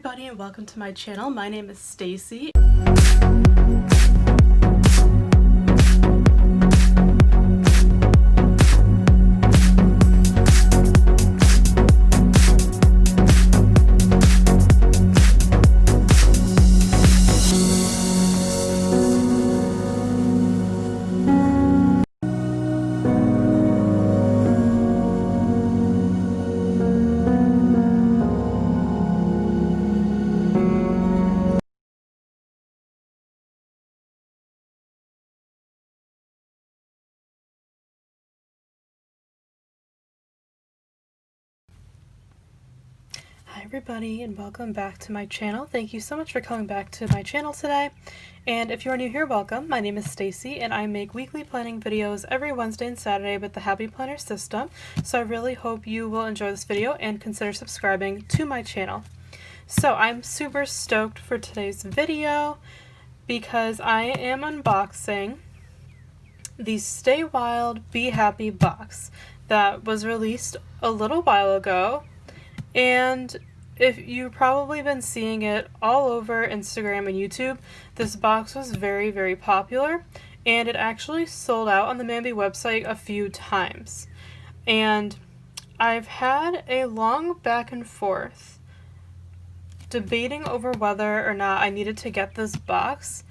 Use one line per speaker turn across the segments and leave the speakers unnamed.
everybody and welcome to my channel. My name is Stacy. Hi everybody and welcome back to my channel. Thank you so much for coming back to my channel today. And if you are new here, welcome. My name is Stacy and I make weekly planning videos every Wednesday and Saturday with the Happy Planner system. So I really hope you will enjoy this video and consider subscribing to my channel. So I'm super stoked for today's video because I am unboxing the Stay Wild Be Happy box that was released a little while ago. And if you've probably been seeing it all over Instagram and YouTube, this box was very, very popular, and it actually sold out on the Mambi website a few times. And I've had a long back and forth debating over whether or not I needed to get this box.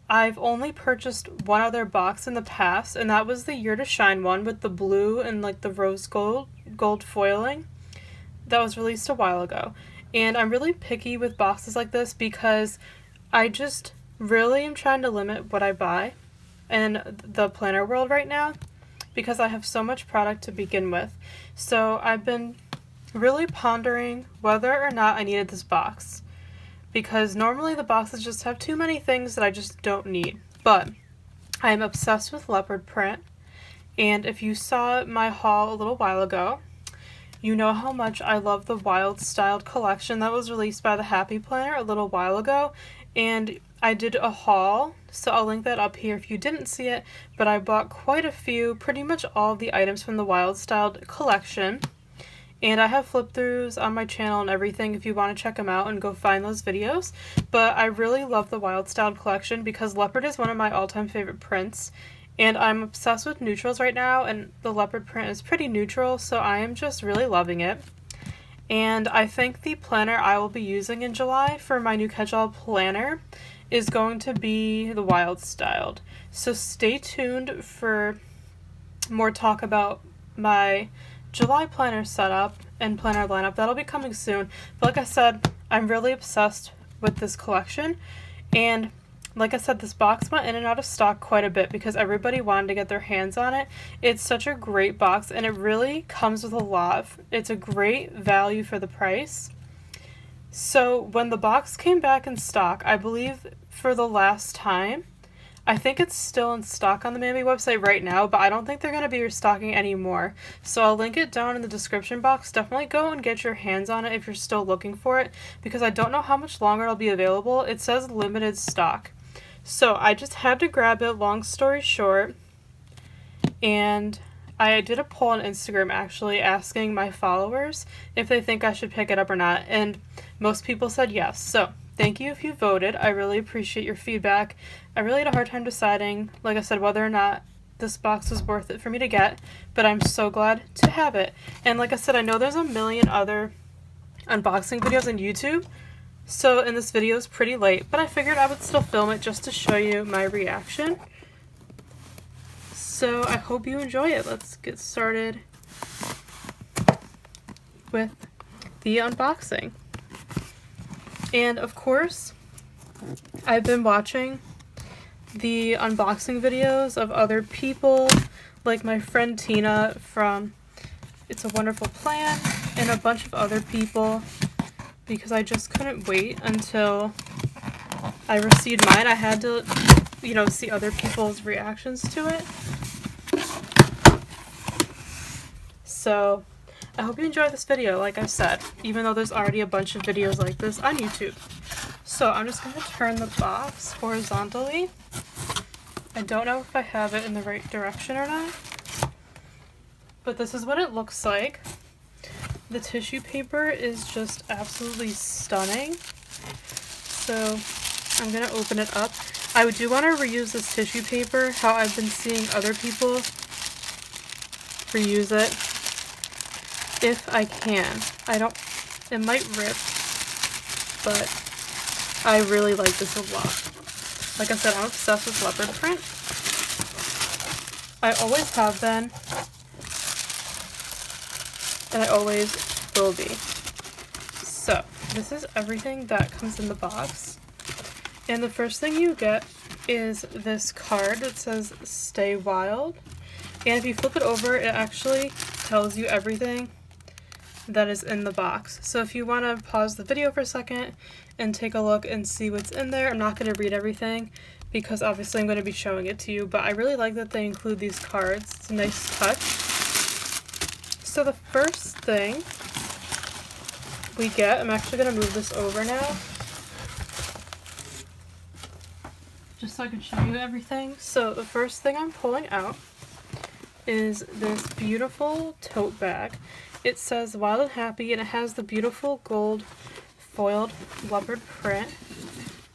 I've only purchased one other box in the past, and that was the Year to Shine one with the blue and like the rose gold foiling. That was released a while ago, and I'm really picky with boxes like this because I just really am trying to limit what I buy in the planner world right now because I have so much product to begin with. So I've been really pondering whether or not I needed this box because normally the boxes just have too many things that I just don't need. But I'm obsessed with leopard print, and if you saw my haul a little while ago, you know how much I love the Wild Styled collection that was released by the Happy Planner a little while ago, and I did a haul, so I'll link that up here if you didn't see it, but I bought quite a few, pretty much all of the items from the Wild Styled collection, and I have flip-throughs on my channel and everything if you want to check them out and go find those videos. But I really love the Wild Styled collection because leopard is one of my all-time favorite prints. And I'm obsessed with neutrals right now, and the leopard print is pretty neutral, so I am just really loving it. And I think the planner I will be using in July for my new catch-all planner is going to be the Wild Styled. So stay tuned for more talk about my July planner setup and planner lineup. That'll be coming soon. But like I said, I'm really obsessed with this collection, and like I said, this box went in and out of stock quite a bit because everybody wanted to get their hands on it. It's such a great box, and it really comes with a lot. It's a great value for the price. So when the box came back in stock, I believe for the last time, I think it's still in stock on the Mambi website right now, but I don't think they're going to be restocking anymore. So I'll link it down in the description box. Definitely go and get your hands on it if you're still looking for it, because I don't know how much longer it'll be available. It says limited stock. So I just had to grab it, long story short, and I did a poll on Instagram actually asking my followers if they think I should pick it up or not, and most people said yes. So thank you if you voted. I really appreciate your feedback. I really had a hard time deciding, like I said, whether or not this box was worth it for me to get, but I'm so glad to have it. And like I said, I know there's a million other unboxing videos on YouTube, and this video is pretty late, but I figured I would still film it just to show you my reaction. So I hope you enjoy it. Let's get started with the unboxing. And of course, I've been watching the unboxing videos of other people, like my friend Tina from It's a Wonderful Plan, and a bunch of other people, because I just couldn't wait until I received mine. I had to, see other people's reactions to it. So I hope you enjoy this video, like I said, even though there's already a bunch of videos like this on YouTube. So I'm just going to turn the box horizontally. I don't know if I have it in the right direction or not, but this is what it looks like. The tissue paper is just absolutely stunning. So I'm going to open it up. I do want to reuse this tissue paper, how I've been seeing other people reuse it. If I can. It might rip, but I really like this a lot. Like I said, I'm obsessed with leopard print. I always have been, and I always will be. So, this is everything that comes in the box. And the first thing you get is this card that says Stay Wild. And if you flip it over, it actually tells you everything that is in the box. So if you want to pause the video for a second and take a look and see what's in there, I'm not going to read everything because obviously I'm going to be showing it to you, but I really like that they include these cards. It's a nice touch. So the first thing we get, I'm actually going to move this over now just so I can show you everything. So the first thing I'm pulling out is this beautiful tote bag. It says Wild and Happy, and it has the beautiful gold foiled leopard print.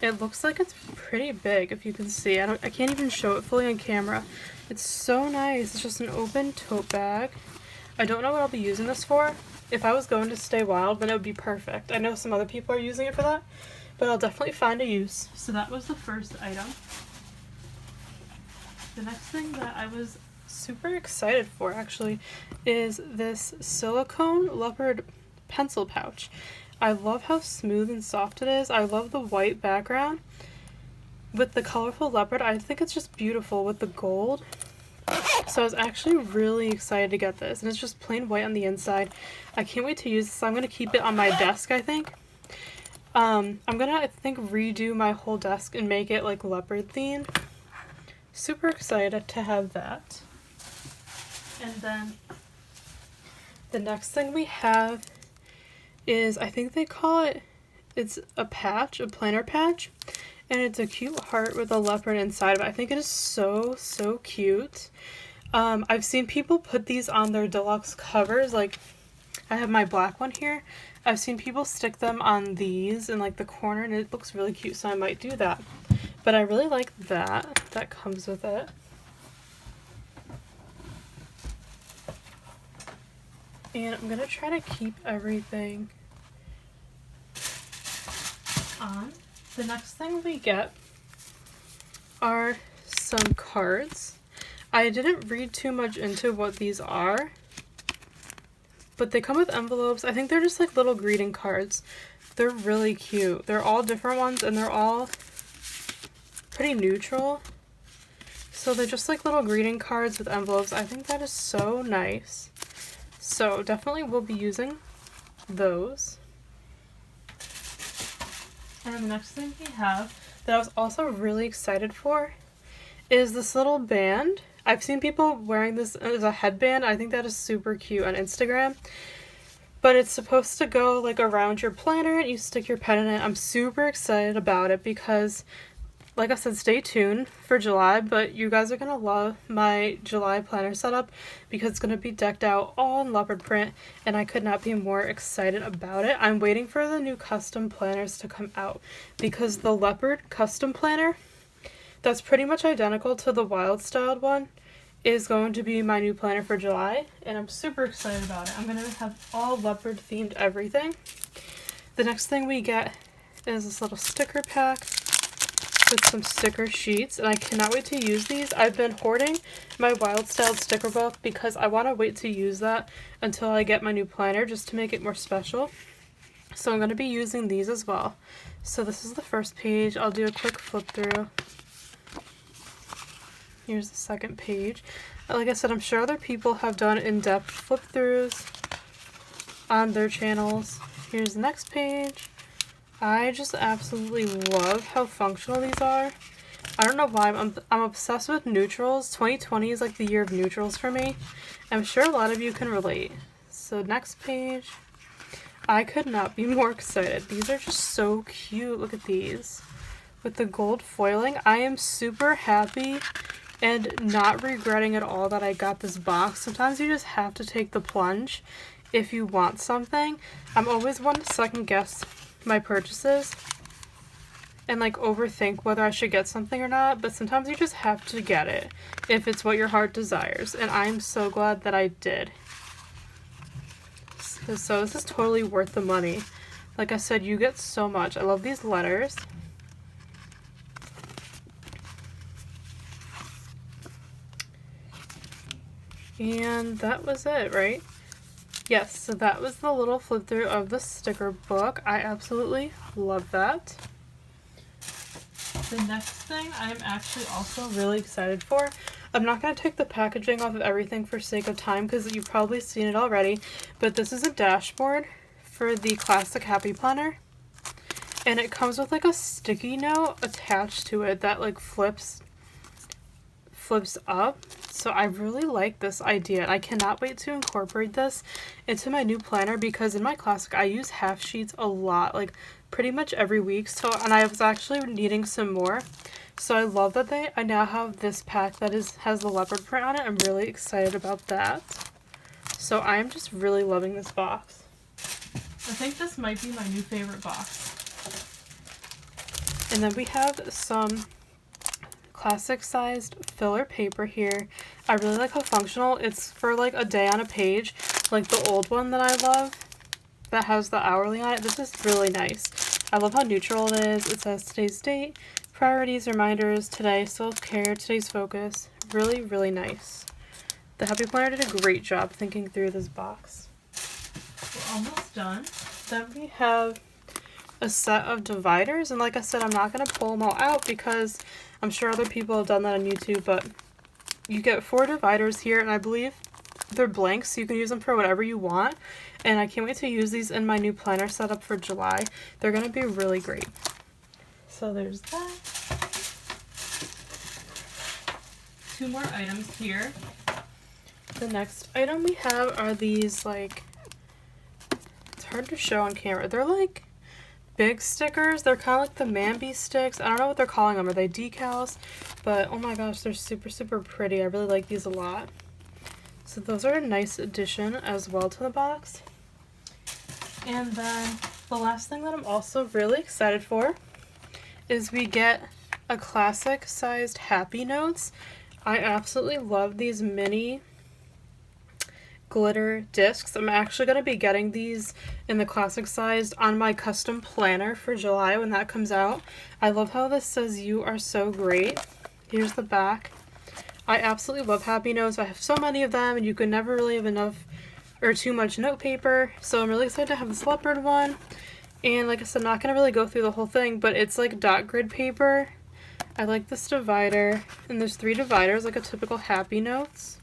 It looks like it's pretty big, if you can see. I can't even show it fully on camera. It's so nice. It's just an open tote bag. I don't know what I'll be using this for. If I was going to Stay Wild, then it would be perfect. I know some other people are using it for that, but I'll definitely find a use. So that was the first item. The next thing that I was super excited for actually is this silicone leopard pencil pouch. I love how smooth and soft it is. I love the white background with the colorful leopard. I think it's just beautiful with the gold. So I was actually really excited to get this, and it's just plain white on the inside. I can't wait to use this. I'm going to keep it on my desk, I think. I'm gonna, I think, redo my whole desk and make it like leopard themed. Super excited to have that. And then the next thing we have is, I think they call it, it's a patch, a planner patch, and it's a cute heart with a leopard inside of it. I think it is so, so cute. I've seen people put these on their deluxe covers, like I have my black one here. I've seen people stick them on these in like the corner, and it looks really cute, so I might do that. But I really like that comes with it. And I'm gonna try to keep everything on. The next thing we get are some cards. I didn't read too much into what these are, but they come with envelopes. I think they're just like little greeting cards. They're really cute. They're all different ones, and they're all pretty neutral. So they're just like little greeting cards with envelopes. I think that is so nice. So definitely we'll be using those. And the next thing we have that I was also really excited for is this little band. I've seen people wearing this as a headband. I think that is super cute on Instagram. But it's supposed to go like around your planner and you stick your pen in it. I'm super excited about it because, like I said, stay tuned for July, but you guys are going to love my July planner setup because it's going to be decked out all in leopard print, and I could not be more excited about it. I'm waiting for the new custom planners to come out because the leopard custom planner that's pretty much identical to the wild styled one is going to be my new planner for July, and I'm super excited about it. I'm going to have all leopard themed everything. The next thing we get is this little sticker pack with some sticker sheets, and I cannot wait to use these. I've been hoarding my wild styled sticker book because I want to wait to use that until I get my new planner just to make it more special. So I'm going to be using these as well. So this is the first page. I'll do a quick flip through. Here's the second page. Like I said, I'm sure other people have done in-depth flip throughs on their channels. Here's the next page. I just absolutely love how functional these are. I don't know why, I'm obsessed with neutrals. 2020 is like the year of neutrals for me. I'm sure a lot of you can relate. So next page. I could not be more excited. These are just so cute. Look at these. With the gold foiling, I am super happy and not regretting at all that I got this box. Sometimes you just have to take the plunge if you want something. I'm always one to second guess my purchases and like overthink whether I should get something or not, but sometimes you just have to get it if it's what your heart desires, and I'm so glad that I did. So this is totally worth the money. Like I said, you get so much. I love these letters. And that was it, right? Yes, so that was the little flip through of the sticker book. I absolutely love that. The next thing I'm actually also really excited for. I'm not going to take the packaging off of everything for sake of time because you've probably seen it already, but this is a dashboard for the Classic Happy Planner. And it comes with like a sticky note attached to it that like flips up. So I really like this idea. I cannot wait to incorporate this into my new planner because in my Classic I use half sheets a lot, like pretty much every week. So, and I was actually needing some more. So I love that I now have this pack that has the leopard print on it. I'm really excited about that. So I'm just really loving this box. I think this might be my new favorite box. And then we have some classic sized filler paper here. I really like how functional. It's for like a day on a page, like the old one that I love that has the hourly on it. This is really nice. I love how neutral it is. It says today's date, priorities, reminders, today, self-care, today's focus. Really, really nice. The Happy Planner did a great job thinking through this box. We're almost done. Then we have a set of dividers, and like I said, I'm not going to pull them all out because I'm sure other people have done that on YouTube, but you get 4 dividers here, and I believe they're blank, so you can use them for whatever you want, and I can't wait to use these in my new planner setup for July. They're going to be really great. So there's that. 2 more items here. The next item we have are these, like, it's hard to show on camera. They're like big stickers. They're kind of like the Mambi sticks. I don't know what they're calling them. Are they decals? But oh my gosh, they're super, super pretty. I really like these a lot. So those are a nice addition as well to the box. And then the last thing that I'm also really excited for is we get a classic sized Happy Notes. I absolutely love these mini glitter discs. I'm actually going to be getting these in the classic size on my custom planner for July when that comes out. I love how this says "You are so great." Here's the back. I absolutely love Happy Notes. I have so many of them and you can never really have enough or too much note paper. So I'm really excited to have this leopard one. And like I said, I'm not going to really go through the whole thing, but it's like dot grid paper. I like this divider. And there's 3 dividers like a typical Happy Notes.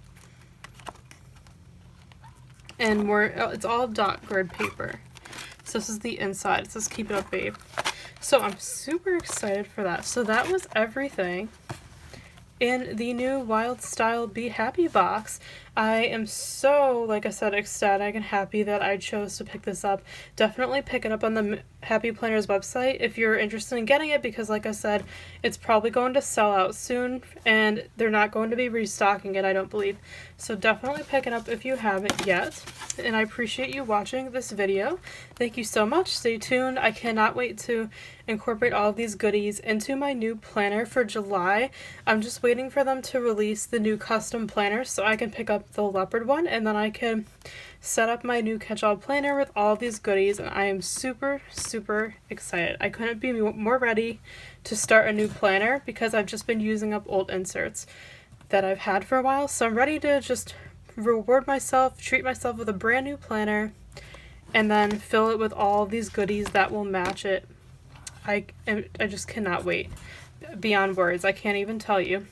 And it's all dot grid paper. So this is the inside. It says "Keep it up, babe." So I'm super excited for that. So that was everything in the new Wild Style Be Happy box. I am so, like I said, ecstatic and happy that I chose to pick this up. Definitely pick it up on the Happy Planners website if you're interested in getting it, because like I said, it's probably going to sell out soon and they're not going to be restocking it, I don't believe. So definitely pick it up if you haven't yet. And I appreciate you watching this video. Thank you so much. Stay tuned. I cannot wait to incorporate all of these goodies into my new planner for July. I'm just waiting for them to release the new custom planner so I can pick up the leopard one, and then I can set up my new catch-all planner with all of these goodies, and I am super, super excited. I couldn't be more ready to start a new planner because I've just been using up old inserts that I've had for a while, so I'm ready to just reward myself, treat myself with a brand new planner, and then fill it with all these goodies that will match it. I just cannot wait. Beyond words, I can't even tell you.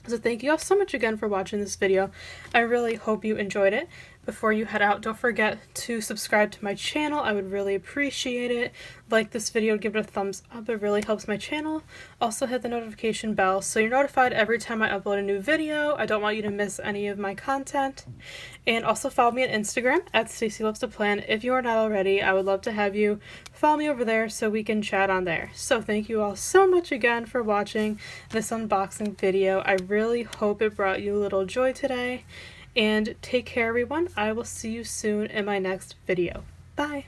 So thank you all so much again for watching this video. I really hope you enjoyed it. Before you head out, don't forget to subscribe to my channel. I would really appreciate it. Like this video, give it a thumbs up. It really helps my channel. Also hit the notification bell so you're notified every time I upload a new video. I don't want you to miss any of my content. And also follow me on Instagram at StaceyLovesToPlan. If you are not already, I would love to have you follow me over there so we can chat on there. So thank you all so much again for watching this unboxing video. I really hope it brought you a little joy today. And take care, everyone. I will see you soon in my next video. Bye!